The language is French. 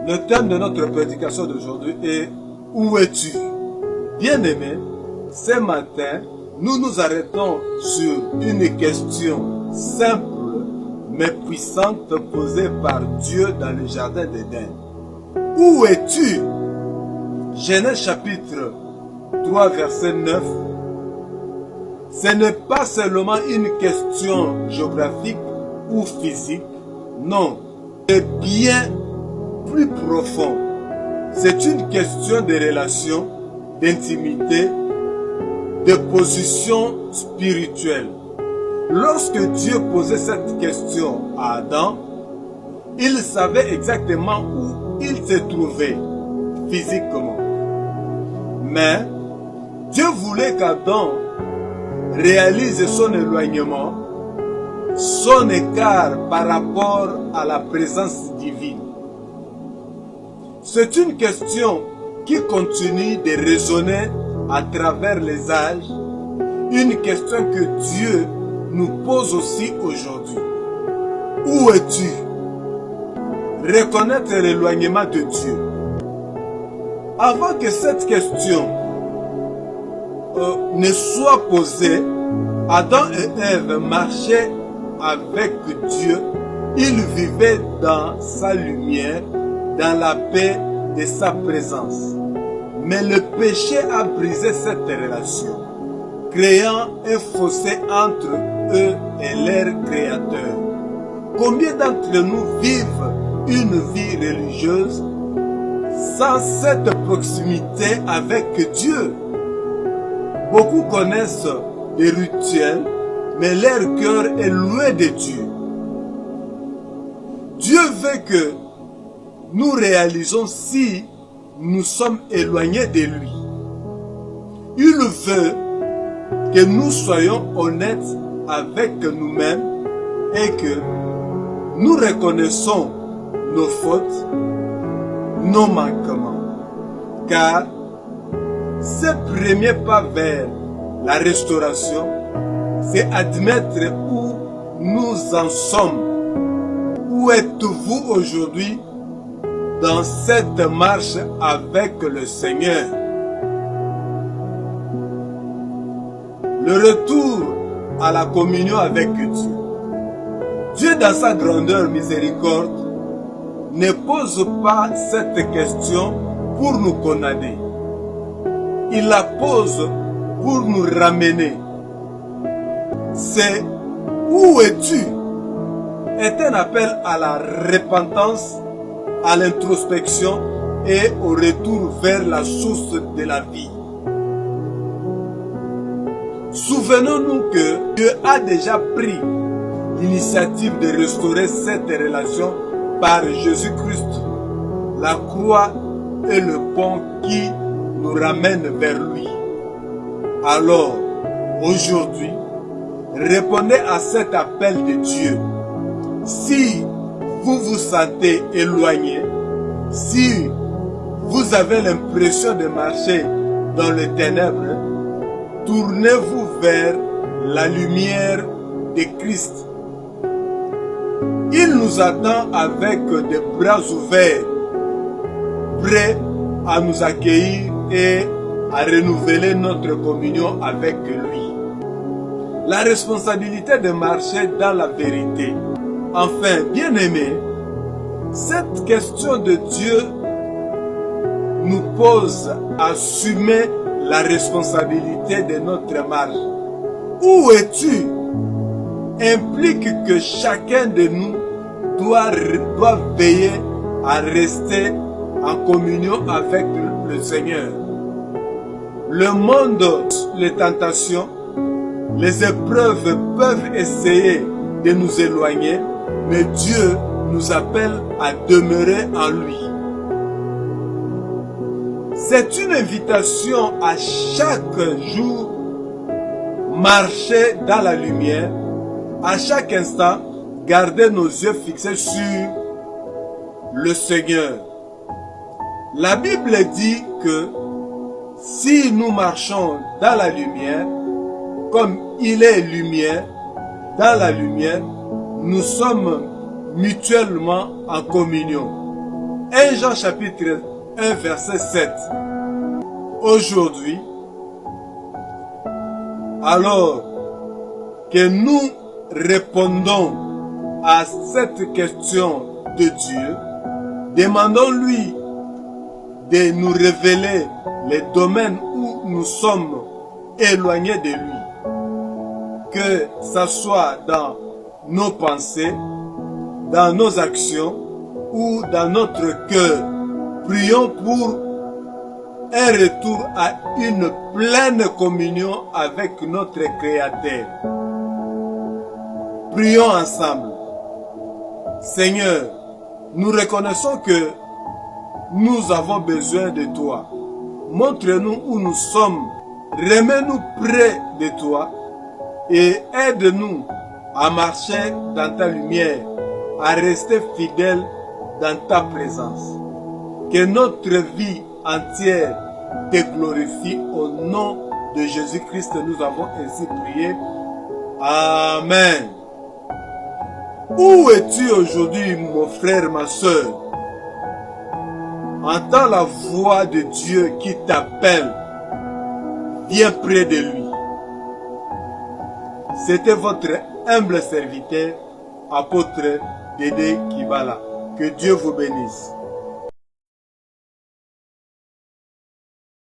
Le thème de notre prédication d'aujourd'hui est « Où es-tu » Bien-aimés, ce matin, nous nous arrêtons sur une question simple mais puissante posée par Dieu dans le jardin d'Éden. Où es-tu? Genèse chapitre 3 verset 9. Ce n'est pas seulement une question géographique ou physique, non, c'est bien plus profond. C'est une question de relation, d'intimité, de position spirituelle. Lorsque Dieu posait cette question à Adam, il savait exactement où il se trouvait physiquement. Mais Dieu voulait qu'Adam réalise son éloignement, son écart par rapport à la présence divine. C'est une question qui continue de résonner à travers les âges, une question que Dieu nous pose aussi aujourd'hui. Où es-tu? Reconnaître l'éloignement de Dieu. Avant que cette question ne soit posée, Adam et Ève marchaient avec Dieu. Ils vivaient dans sa lumière, dans la paix de sa présence. Mais le péché a brisé cette relation, créant un fossé entre eux et leur Créateur. Combien d'entre nous vivent une vie religieuse sans cette proximité avec Dieu? Beaucoup connaissent des rituels, mais leur cœur est loin de Dieu. Dieu veut que nous réalisons si nous sommes éloignés de lui. Il veut que nous soyons honnêtes avec nous-mêmes et que nous reconnaissons nos fautes, nos manquements. Car ce premier pas vers la restauration, c'est admettre où nous en sommes. Où êtes-vous aujourd'hui dans cette marche avec le Seigneur? Le retour à la communion avec Dieu. Dieu, dans sa grandeur miséricorde, ne pose pas cette question pour nous condamner. Il la pose pour nous ramener. C'est « Où es-tu » est un appel à la repentance, à l'introspection et au retour vers la source de la vie. Souvenons-nous que Dieu a déjà pris l'initiative de restaurer cette relation par Jésus-Christ. La croix est le pont qui nous ramène vers lui. Alors, aujourd'hui, répondez à cet appel de Dieu. Si vous vous sentez éloigné, si vous avez l'impression de marcher dans les ténèbres, tournez-vous vers la lumière de Christ. Il nous attend avec des bras ouverts, prêts à nous accueillir et à renouveler notre communion avec lui. La responsabilité de marcher dans la vérité. Enfin, bien-aimés, cette question de Dieu nous pose à assumer la responsabilité de notre marche. Où es-tu? Implique que chacun de nous doit veiller à rester en communion avec le Seigneur. Le monde, les tentations, les épreuves peuvent essayer de nous éloigner, mais Dieu nous appelle à demeurer en lui. C'est une invitation à chaque jour marcher dans la lumière, à chaque instant garder nos yeux fixés sur le Seigneur. La Bible dit que si nous marchons dans la lumière, comme il est lumière, dans la lumière, nous sommes mutuellement en communion. 1 Jean chapitre 1 verset 7. Aujourd'hui, alors que nous répondons à cette question de Dieu, demandons-lui de nous révéler les domaines où nous sommes éloignés de lui. Que ça soit dans nos pensées, dans nos actions ou dans notre cœur. Prions pour un retour à une pleine communion avec notre Créateur. Prions ensemble. Seigneur, nous reconnaissons que nous avons besoin de toi. Montre-nous où nous sommes. Remets-nous près de toi et aide-nous à marcher dans ta lumière, à rester fidèles dans ta présence. Que notre vie entière te glorifie au nom de Jésus-Christ. Nous avons ainsi prié. Amen. Où es-tu aujourd'hui, mon frère, ma soeur? Entends la voix de Dieu qui t'appelle. Viens près de lui. C'était votre humble serviteur, apôtre Dédé Kibala. Que Dieu vous bénisse.